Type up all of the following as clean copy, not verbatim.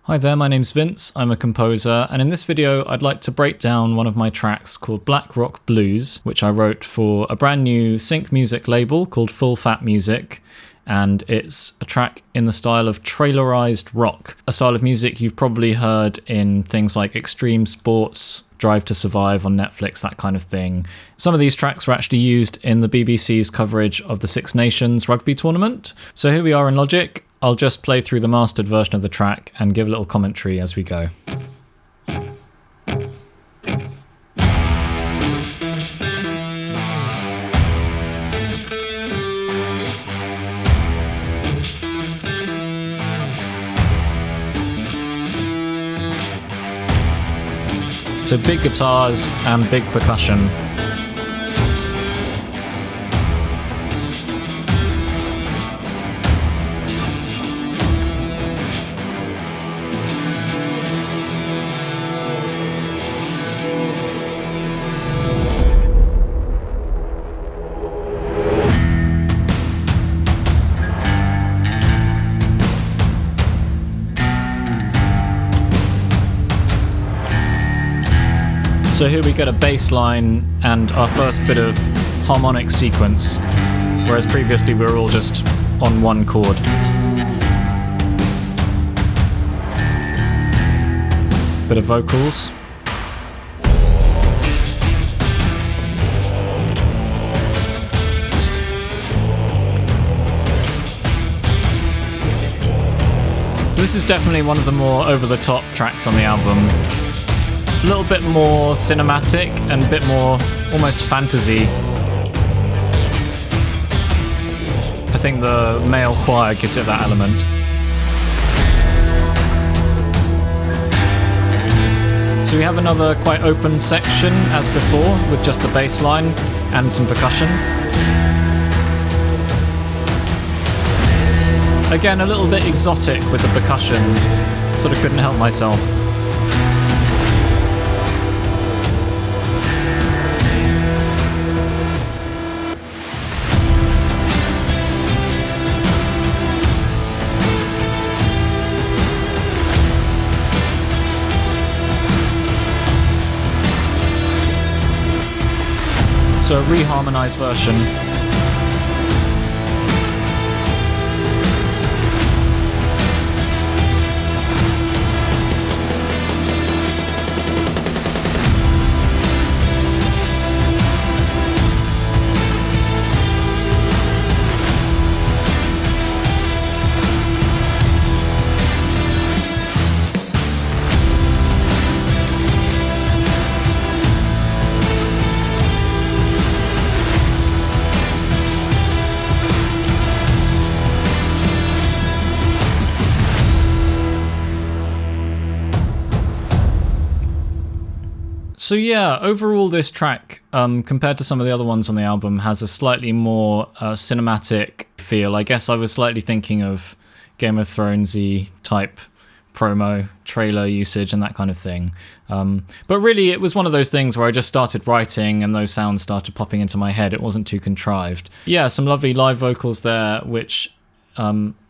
Hi there, my name's Vince, I'm a composer, and in this video I'd like to break down one of my tracks called Black Rock Blues, which I wrote for a brand new sync music label called Full Fat Music, and it's a track in the style of Trailerized rock, a style of music you've probably heard in things like Extreme Sports, Drive to Survive on Netflix, that kind of thing. Some of these tracks were actually used in the BBC's coverage of the Six Nations rugby tournament. So here we are in Logic. I'll just play through the mastered version of the track and give a little commentary as we go. So big guitars and big percussion. So here we get a bass line and our first bit of harmonic sequence, whereas previously we were all just on one chord. Bit of vocals. So this is definitely one of the more over-the-top tracks on the album. A little bit more cinematic and a bit more almost fantasy. I think the male choir gives it that element. So we have another quite open section as before with just the bass line and some percussion. Again, a little bit exotic with the percussion, sort of couldn't help myself. So a reharmonized version. So yeah, overall this track, compared to some of the other ones on the album, has a slightly more cinematic feel. I guess I was slightly thinking of Game of Thrones-y type promo, trailer usage and that kind of thing. But really it was one of those things where I just started writing and those sounds started popping into my head. It wasn't too contrived. Yeah, some lovely live vocals there, which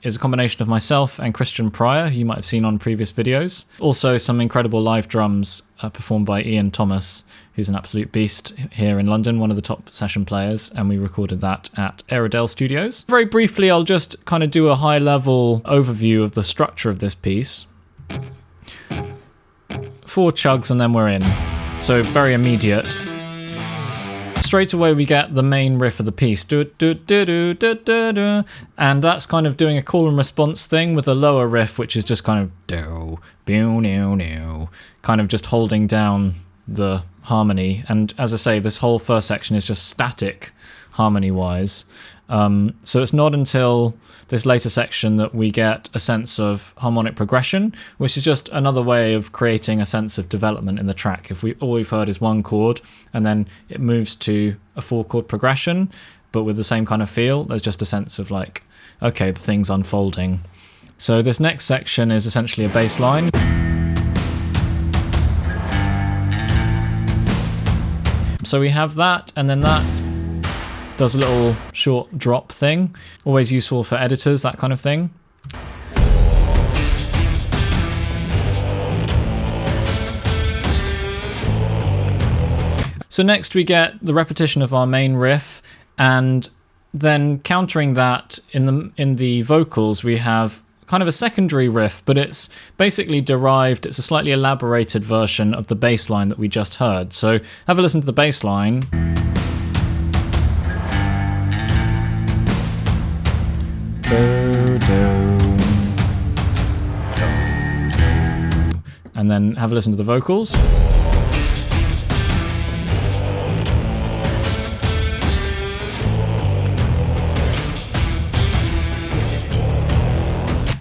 is a combination of myself and Christian Pryor, who you might have seen on previous videos. Also some incredible live drums performed by Ian Thomas, who's an absolute beast here in London, one of the top session players, and we recorded that at Aerodale Studios. Very briefly, I'll just kind of do a high-level overview of the structure of this piece. 4 chugs and then we're in, so very immediate. Straight away we get the main riff of the piece, and that's kind of doing a call and response thing with a lower riff, which is just kind of kind of just holding down the harmony. And as I say, this whole first section is just static harmony wise. So it's not until this later section that we get a sense of harmonic progression, which is just another way of creating a sense of development in the track. If all we've heard is one chord and then it moves to a 4-chord progression, but with the same kind of feel, there's just a sense of like, okay, the thing's unfolding. So this next section is essentially a bass line. So we have that, and then that does a little short drop thing. Always useful for editors, that kind of thing. So next we get the repetition of our main riff, and then countering that in the vocals we have kind of a secondary riff, but it's basically derived, it's a slightly elaborated version of the bass line that we just heard. So have a listen to the bass line. And then have a listen to the vocals.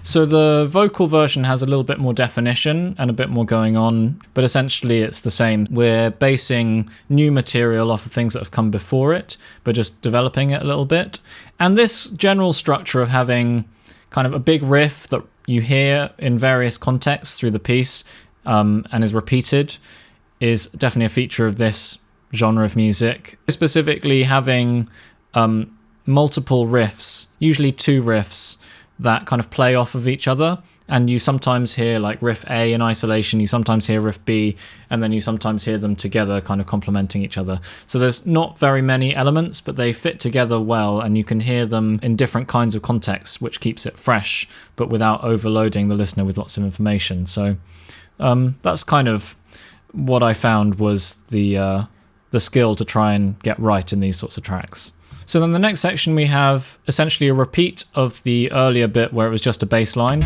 So the vocal version has a little bit more definition and a bit more going on, but essentially it's the same. We're basing new material off of things that have come before it, but just developing it a little bit. And this general structure of having kind of a big riff that you hear in various contexts through the piece and is repeated is definitely a feature of this genre of music. Specifically having multiple riffs, usually 2 riffs, that kind of play off of each other, and you sometimes hear like riff A in isolation, you sometimes hear riff B, and then you sometimes hear them together kind of complementing each other. So there's not very many elements, but they fit together well, and you can hear them in different kinds of contexts, which keeps it fresh, but without overloading the listener with lots of information. So that's kind of what I found was the skill to try and get right in these sorts of tracks. So then the next section we have essentially a repeat of the earlier bit where it was just a bass line.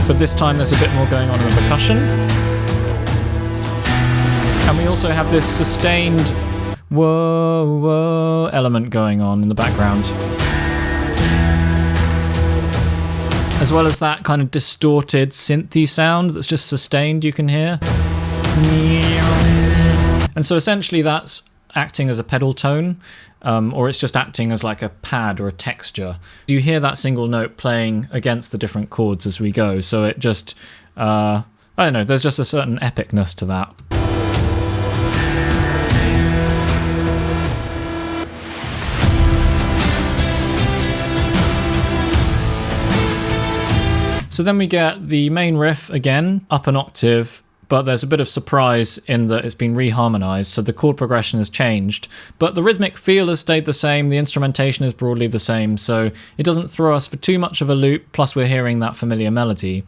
But this time there's a bit more going on in the percussion. And we also have this sustained whoa, whoa element going on in the background. As well as that kind of distorted synthy sound that's just sustained you can hear. And so essentially that's acting as a pedal tone, or it's just acting as like a pad or a texture. You hear that single note playing against the different chords as we go, so it just, I don't know, there's just a certain epicness to that. So then we get the main riff again, up an octave, but there's a bit of surprise in that it's been reharmonized, so the chord progression has changed, but the rhythmic feel has stayed the same, the instrumentation is broadly the same, so it doesn't throw us for too much of a loop, plus we're hearing that familiar melody.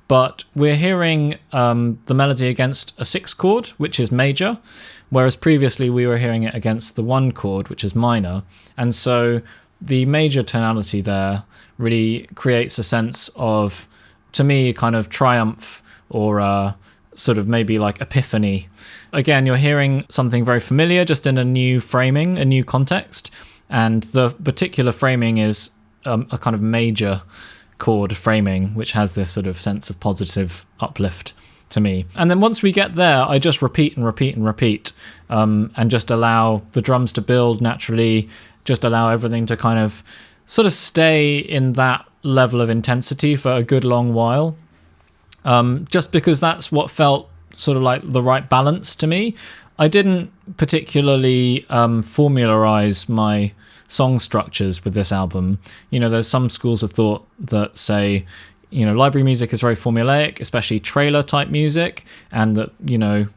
But we're hearing the melody against a 6 chord, which is major, whereas previously we were hearing it against the 1 chord, which is minor, and so the major tonality there really creates a sense of, to me, kind of triumph or sort of maybe like epiphany. Again, you're hearing something very familiar, just in a new framing, a new context, and the particular framing is a kind of major chord framing, which has this sort of sense of positive uplift to me. And then once we get there, I just repeat and repeat and repeat, and just allow the drums to build naturally, just allow everything to kind of sort of stay in that level of intensity for a good long while. Just because that's what felt sort of like the right balance to me. I didn't particularly formularize my song structures with this album. You know, there's some schools of thought that say, you know, library music is very formulaic, especially trailer type music, and that, you know,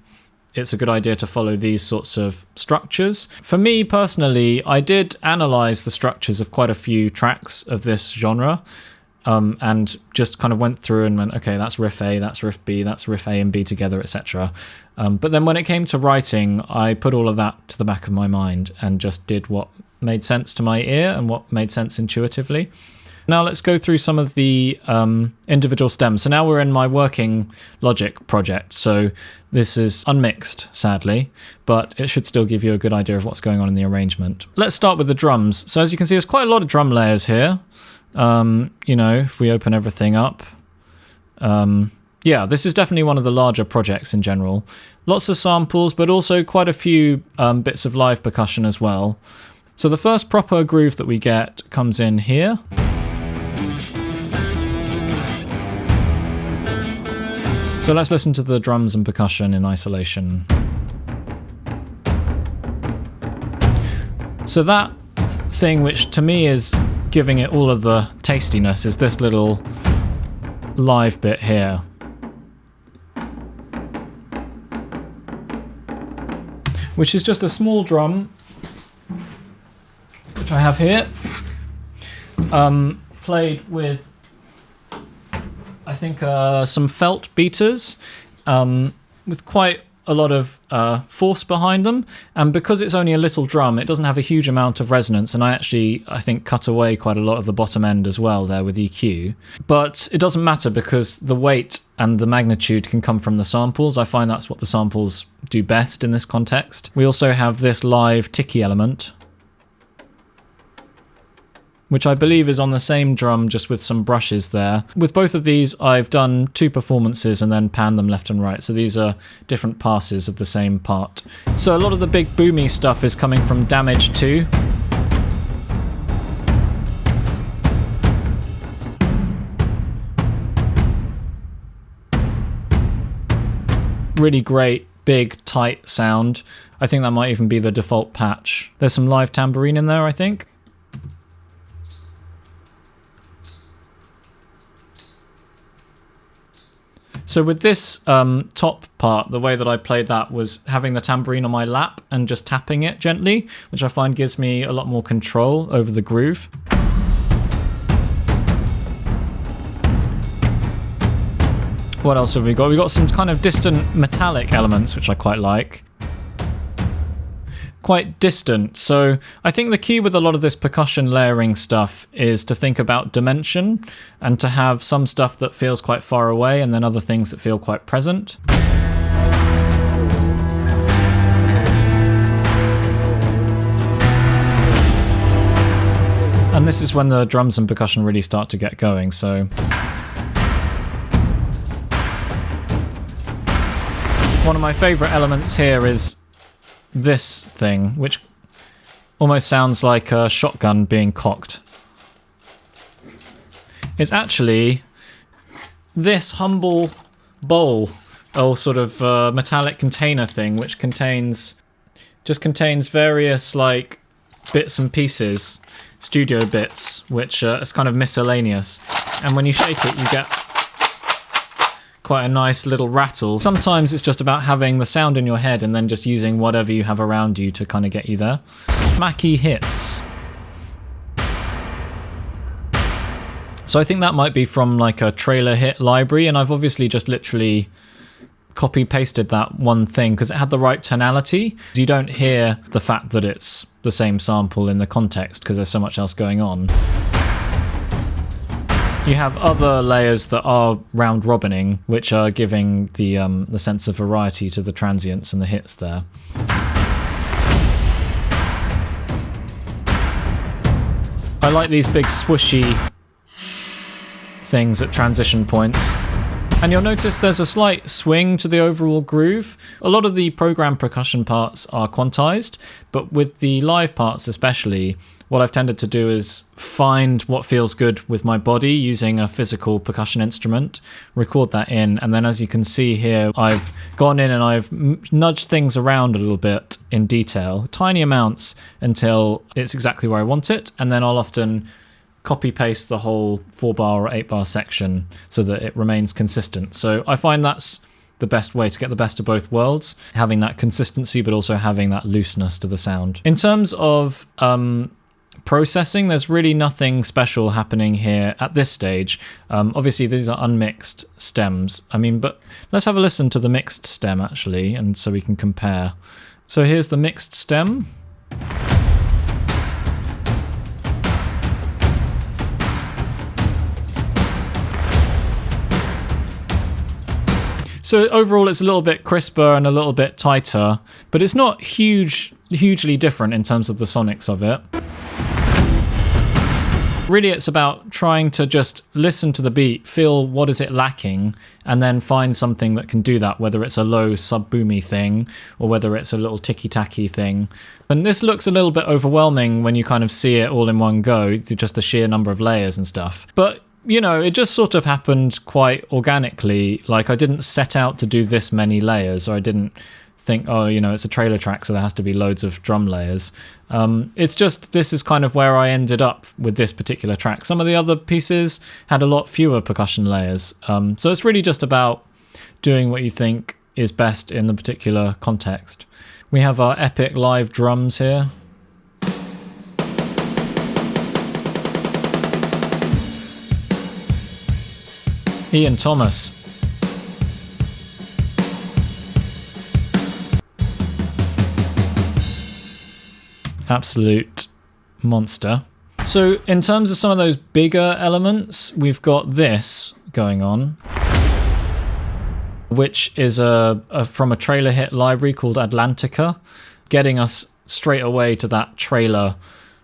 it's a good idea to follow these sorts of structures. For me personally, I did analyze the structures of quite a few tracks of this genre. And just kind of went through and went, okay, that's riff A, that's riff B, that's riff A and B together, etc. But then when it came to writing, I put all of that to the back of my mind and just did what made sense to my ear and what made sense intuitively. Now let's go through some of the individual stems. So now we're in my working Logic project. So this is unmixed, sadly, but it should still give you a good idea of what's going on in the arrangement. Let's start with the drums. So as you can see, there's quite a lot of drum layers here. You know, if we open everything up, yeah, this is definitely one of the larger projects in general. Lots of samples, but also quite a few bits of live percussion as well. So the first proper groove that we get comes in here. So let's listen to the drums and percussion in isolation. So that thing which to me is giving it all of the tastiness is this little live bit here. which is just a small drum, which I have here, played with, I think, some felt beaters, with quite a lot of force behind them, and because it's only a little drum, it doesn't have a huge amount of resonance, and I think cut away quite a lot of the bottom end as well there with EQ. But it doesn't matter because the weight and the magnitude can come from the samples. I find that's what the samples do best in this context. We also have this live ticky element, which I believe is on the same drum, just with some brushes there. With both of these, I've done 2 performances and then panned them left and right, so these are different passes of the same part. So a lot of the big boomy stuff is coming from Damage 2. Really great, big, tight sound. I think that might even be the default patch. There's some live tambourine in there, I think. So with this top part, the way that I played that was having the tambourine on my lap and just tapping it gently, which I find gives me a lot more control over the groove. What else have we got? We've got some kind of distant metallic elements, which I quite like. Quite distant. So I think the key with a lot of this percussion layering stuff is to think about dimension and to have some stuff that feels quite far away and then other things that feel quite present. And this is when the drums and percussion really start to get going, so... One of my favourite elements here is this thing, which almost sounds like a shotgun being cocked. It's actually this humble bowl, or sort of metallic container thing, which contains various like bits and pieces, studio bits, which is kind of miscellaneous. And when you shake it, you get quite a nice little rattle. Sometimes it's just about having the sound in your head and then just using whatever you have around you to kind of get you there. Smacky hits. So I think that might be from like a trailer hit library, and I've obviously just literally copy pasted that one thing because it had the right tonality. You don't hear the fact that it's the same sample in the context because there's so much else going on. You have other layers that are round robining, which are giving the sense of variety to the transients and the hits there. I like these big swooshy things at transition points. And you'll notice there's a slight swing to the overall groove. A lot of the program percussion parts are quantized, but with the live parts especially, what I've tended to do is find what feels good with my body using a physical percussion instrument, record that in, and then as you can see here, I've gone in and I've nudged things around a little bit in detail, tiny amounts, until it's exactly where I want it, and then I'll often copy paste the whole 4-bar or 8-bar section so that it remains consistent. So I find that's the best way to get the best of both worlds, having that consistency but also having that looseness to the sound. In terms of processing, there's really nothing special happening here at this stage. Obviously these are unmixed stems, but let's have a listen to the mixed stem actually, and so we can compare. So here's the mixed stem. So overall it's a little bit crisper and a little bit tighter, but it's not hugely different in terms of the sonics of it. Really it's about trying to just listen to the beat, feel what is it lacking, and then find something that can do that, whether it's a low sub-boomy thing, or whether it's a little ticky-tacky thing. And this looks a little bit overwhelming when you kind of see it all in one go, just the sheer number of layers and stuff. But it just sort of happened quite organically. Like, I didn't set out to do this many layers, or I didn't think, it's a trailer track, so there has to be loads of drum layers. It's just, this is kind of where I ended up with this particular track. Some of the other pieces had a lot fewer percussion layers. So it's really just about doing what you think is best in the particular context. We have our epic live drums here. Ian Thomas. Absolute monster. So in terms of some of those bigger elements, we've got this going on, which is from a trailer hit library called Atlantica, getting us straight away to that trailer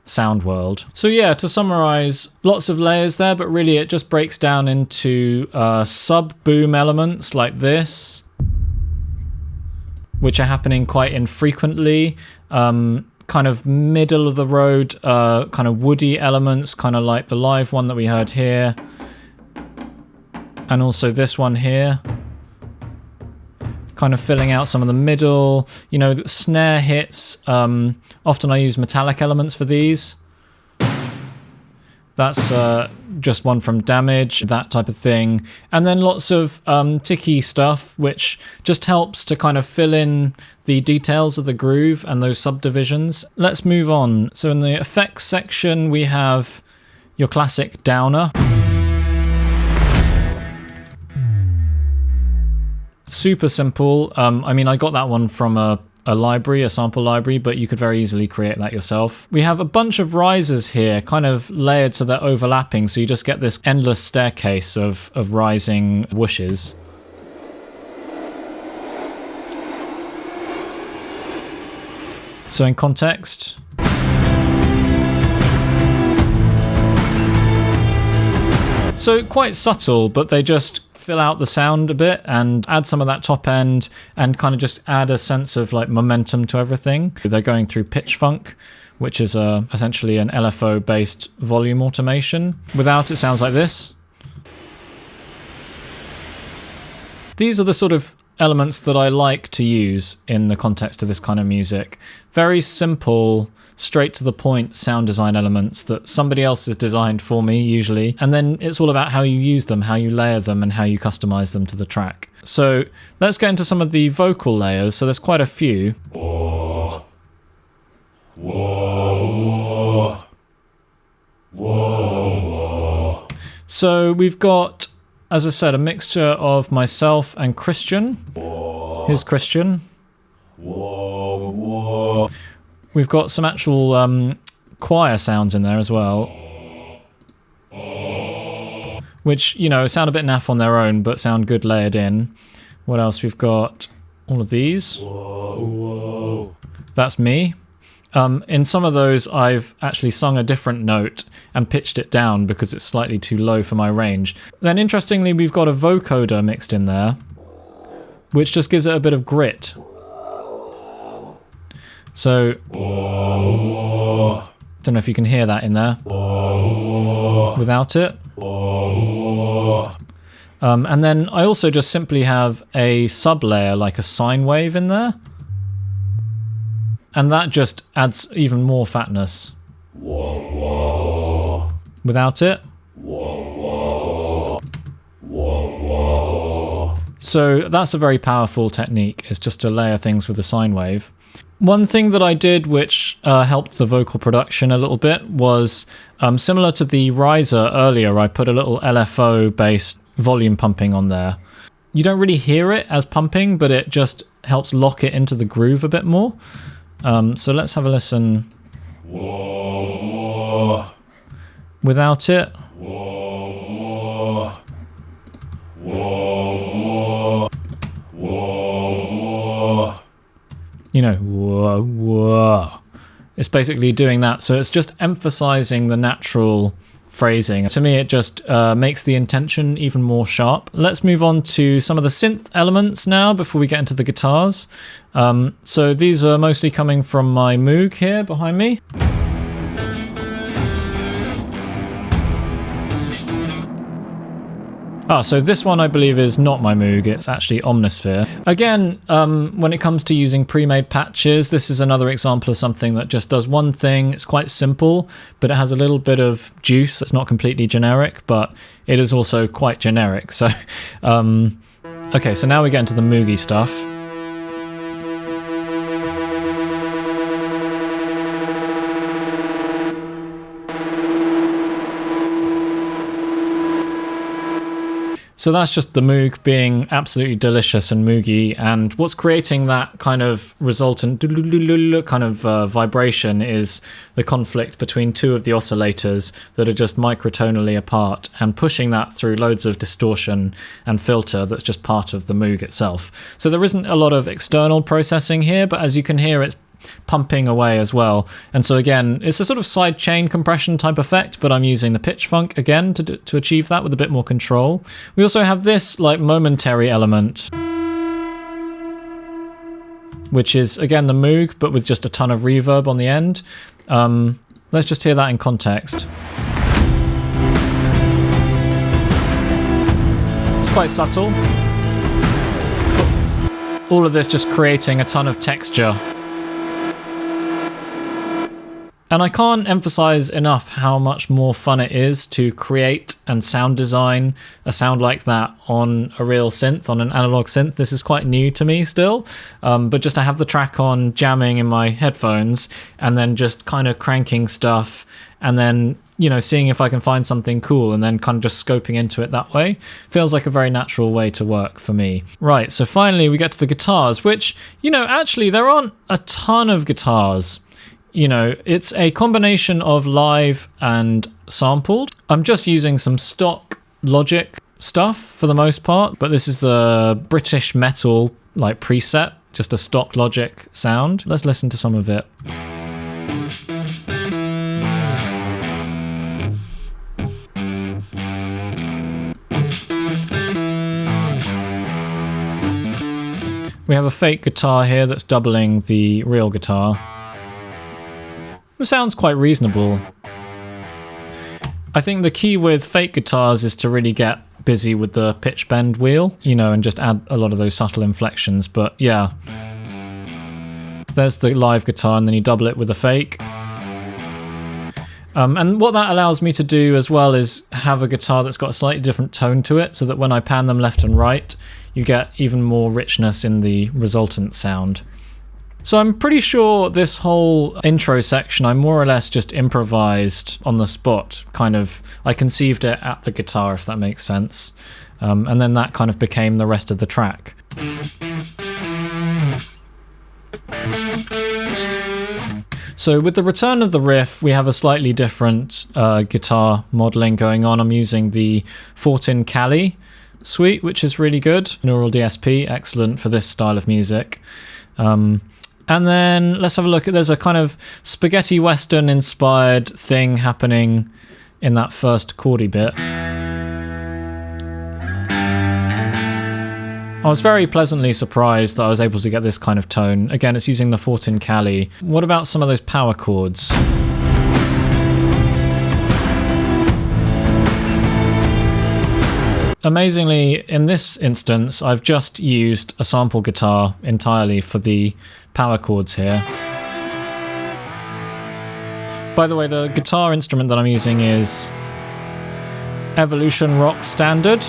sound world. So yeah, to summarize, lots of layers there, but really it just breaks down into sub-boom elements like this, which are happening quite infrequently. Kind of middle of the road, kind of woody elements, kind of like the live one that we heard here. And also this one here. Kind of filling out some of the middle, you know, the snare hits. Often I use metallic elements for these. That's just one from Damage, that type of thing. And then lots of ticky stuff, which just helps to kind of fill in the details of the groove and those subdivisions. Let's move on. So in the effects section, we have your classic downer. Super simple. I mean, I got that one from a library, a sample library, but you could very easily create that yourself. We have a bunch of risers here, kind of layered so they're overlapping, so you just get this endless staircase of rising whooshes. So in context, so quite subtle, but they just fill out the sound a bit and add some of that top end and kind of just add a sense of like momentum to everything. They're going through pitch funk, which is essentially an LFO based volume automation. Without it sounds like this. These are the sort of elements that I like to use in the context of this kind of music. Very simple, straight to the point sound design elements that somebody else has designed for me usually, and then it's all about how you use them, how you layer them, and how you customize them to the track. So let's get into some of the vocal layers. So there's quite a few. Whoa. Whoa. Whoa. So we've got, as I said, a mixture of myself and Christian. Here's Christian. We've got some actual choir sounds in there as well, which, you know, sound a bit naff on their own, but sound good layered in. What else? We've got all of these. That's me. In some of those, I've actually sung a different note and pitched it down because it's slightly too low for my range. Then interestingly, we've got a vocoder mixed in there, which just gives it a bit of grit. So, don't know if you can hear that in there without it. And then I also just simply have a sub layer, like a sine wave in there. And that just adds even more fatness. Without it. So that's a very powerful technique, is just to layer things with a sine wave. One thing that I did which helped the vocal production a little bit was similar to the riser earlier, I put a little LFO based volume pumping on there. You don't really hear it as pumping, but it just helps lock it into the groove a bit more. So let's have a listen. Without it. You know, whoa, whoa. It's basically doing that. So it's just emphasizing the natural phrasing. To me, it just makes the intention even more sharp. Let's move on to some of the synth elements now before we get into the guitars. So these are mostly coming from my Moog here behind me. So this one I believe is not my Moog, it's actually Omnisphere. Again, when it comes to using pre-made patches, this is another example of something that just does one thing. It's quite simple, but it has a little bit of juice. It's not completely generic, but it is also quite generic. So, okay, so now we get into the Moogie stuff. So that's just the Moog being absolutely delicious and moogy, and what's creating that kind of resultant kind of vibration is the conflict between two of the oscillators that are just microtonally apart, and pushing that through loads of distortion and filter that's just part of the Moog itself. So there isn't a lot of external processing here, but as you can hear, it's pumping away as well. And so again, it's a sort of side chain compression type effect, but I'm using the pitch funk again to achieve that with a bit more control. We also have this like momentary element, which is again the Moog, but with just a ton of reverb on the end. Let's just hear that in context. It's quite subtle. All of this just creating a ton of texture. And I can't emphasize enough how much more fun it is to create and sound design a sound like that on a real synth, on an analog synth. This is quite new to me still, but just to have the track on, jamming in my headphones, and then just kind of cranking stuff, and then, you know, seeing if I can find something cool, and then kind of just scoping into it that way, feels like a very natural way to work for me. Right, so finally we get to the guitars, which, you know, actually there aren't a ton of guitars. You know, it's a combination of live and sampled. I'm just using some stock Logic stuff for the most part, but this is a British metal like preset, just a stock Logic sound. Let's listen to some of it. We have a fake guitar here that's doubling the real guitar. It sounds quite reasonable. I think the key with fake guitars is to really get busy with the pitch bend wheel, you know, and just add a lot of those subtle inflections. But yeah, there's the live guitar, and then you double it with a fake. And what that allows me to do as well is have a guitar that's got a slightly different tone to it, so that when I pan them left and right, you get even more richness in the resultant sound. So I'm pretty sure this whole intro section I more or less just improvised on the spot, kind of, I conceived it at the guitar, if that makes sense. And then that kind of became the rest of the track. So with the return of the riff, we have a slightly different guitar modeling going on. I'm using the 14 Cali suite, which is really good. Neural DSP, excellent for this style of music. And then let's have a look. There's a kind of spaghetti western inspired thing happening in that first chordy bit. I was very pleasantly surprised that I was able to get this kind of tone. Again, it's using the 14 Cali. What about some of those power chords? Amazingly, in this instance, I've just used a sample guitar entirely for the power chords here. By the way, the guitar instrument that I'm using is Evolution Rock Standard,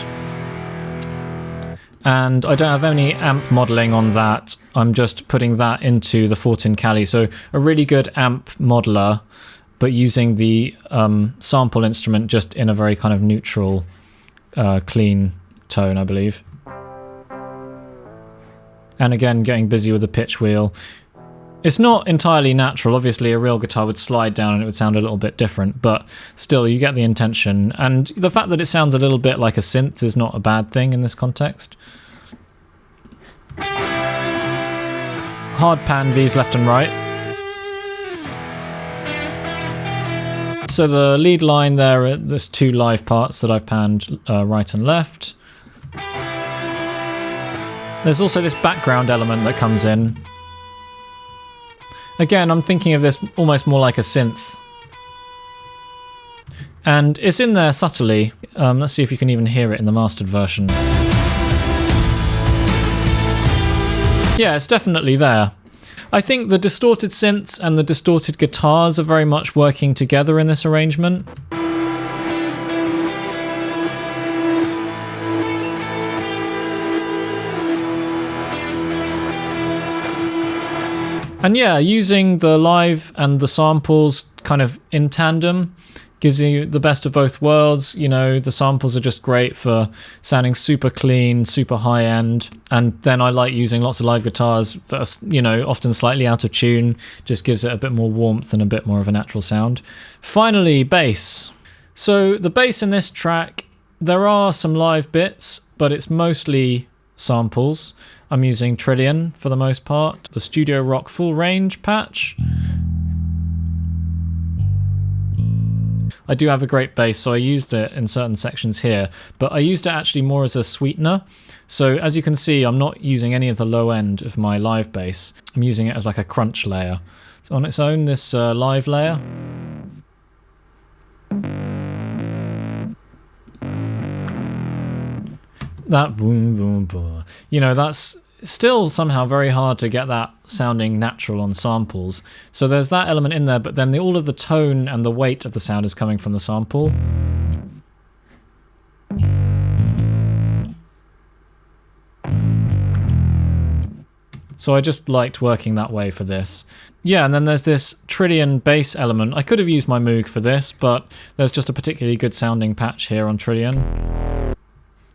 and I don't have any amp modeling on that. I'm just putting that into the 14 Cali, so a really good amp modeler, but using the sample instrument just in a very kind of neutral, clean tone, I believe. And again, getting busy with the pitch wheel. It's not entirely natural. Obviously, a real guitar would slide down and it would sound a little bit different, but still, you get the intention. And the fact that it sounds a little bit like a synth is not a bad thing in this context. Hard pan these left and right. So the lead line there's two live parts that I've panned right and left. There's also this background element that comes in. Again, I'm thinking of this almost more like a synth. And it's in there subtly. Let's see if you can even hear it in the mastered version. Yeah, it's definitely there. I think the distorted synths and the distorted guitars are very much working together in this arrangement. And yeah, using the live and the samples kind of in tandem Gives you the best of both worlds. You know, the samples are just great for sounding super clean, super high end. And then I like using lots of live guitars that are, you know, often slightly out of tune. Just gives it a bit more warmth and a bit more of a natural sound. Finally, bass. So the bass in this track, there are some live bits, but it's mostly samples. I'm using Trillion for the most part. The Studio Rock Full Range patch. I do have a great bass, so I used it in certain sections here, but I used it actually more as a sweetener. So as you can see, I'm not using any of the low end of my live bass. I'm using it as like a crunch layer. So on its own, this live layer. That boom, boom, boom. You know, that's still somehow very hard to get that sounding natural on samples. So there's that element in there, but then all of the tone and the weight of the sound is coming from the sample. So I just liked working that way for this. Yeah, and then there's this Trillion bass element. I could have used my Moog for this, but there's just a particularly good sounding patch here on Trillion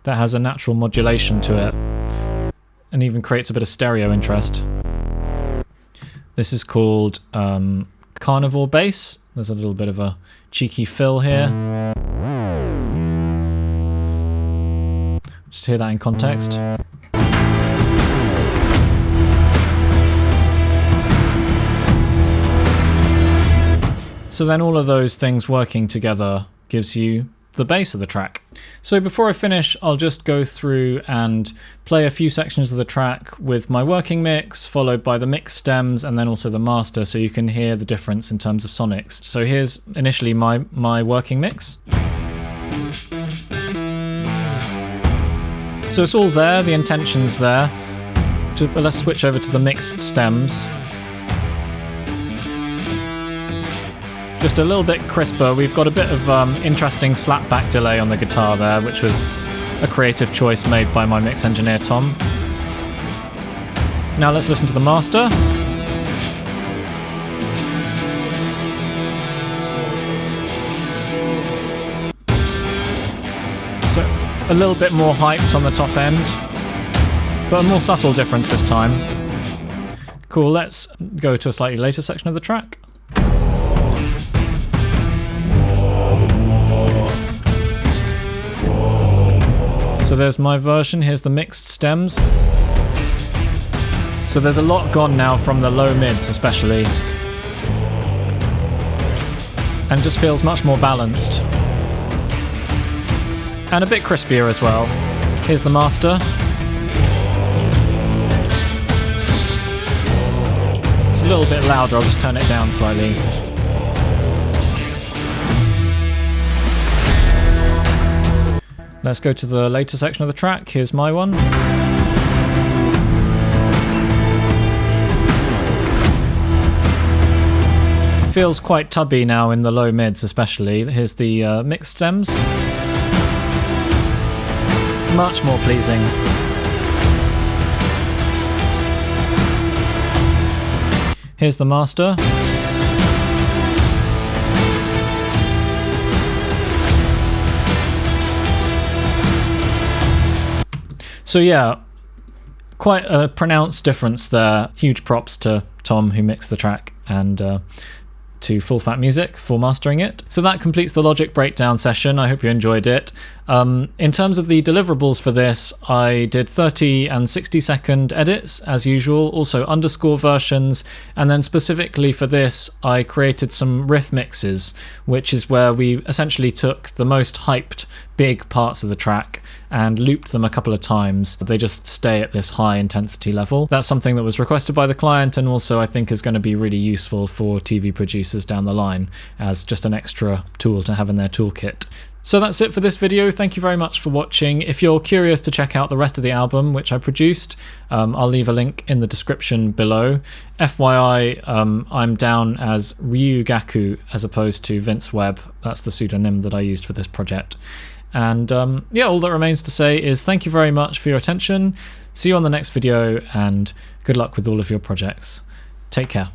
that has a natural modulation to it. And even creates a bit of stereo interest. This is called Carnivore Bass. There's a little bit of a cheeky fill here. Just hear that in context. So then all of those things working together gives you the bass of the track. So before I finish, I'll just go through and play a few sections of the track with my working mix, followed by the mix stems and then also the master, so you can hear the difference in terms of sonics. So here's initially my working mix. So it's all there, the intention's there. But let's switch over to the mixed stems. Just a little bit crisper. We've got a bit of interesting slapback delay on the guitar there, which was a creative choice made by my mix engineer Tom. Now let's listen to the master. So a little bit more hyped on the top end, but a more subtle difference this time. Cool, let's go to a slightly later section of the track. So there's my version, here's the mixed stems. So there's a lot gone now from the low mids especially. And just feels much more balanced. And a bit crispier as well. Here's the master. It's a little bit louder, I'll just turn it down slightly. Let's go to the later section of the track. Here's my one. Feels quite tubby now in the low mids especially. Here's the mixed stems. Much more pleasing. Here's the master. So yeah, quite a pronounced difference there. Huge props to Tom who mixed the track and to Full Fat Music for mastering it. So that completes the Logic breakdown session. I hope you enjoyed it. In terms of the deliverables for this, I did 30 and 60 second edits as usual, also underscore versions, and then specifically for this I created some riff mixes, which is where we essentially took the most hyped big parts of the track and looped them a couple of times. They just stay at this high intensity level. That's something that was requested by the client and also I think is going to be really useful for TV producers down the line as just an extra tool to have in their toolkit. So that's it for this video. Thank you very much for watching. If you're curious to check out the rest of the album, which I produced, I'll leave a link in the description below. FYI, I'm down as Ryugaku as opposed to Vince Webb. That's the pseudonym that I used for this project. And yeah, all that remains to say is thank you very much for your attention. See you on the next video and good luck with all of your projects. Take care.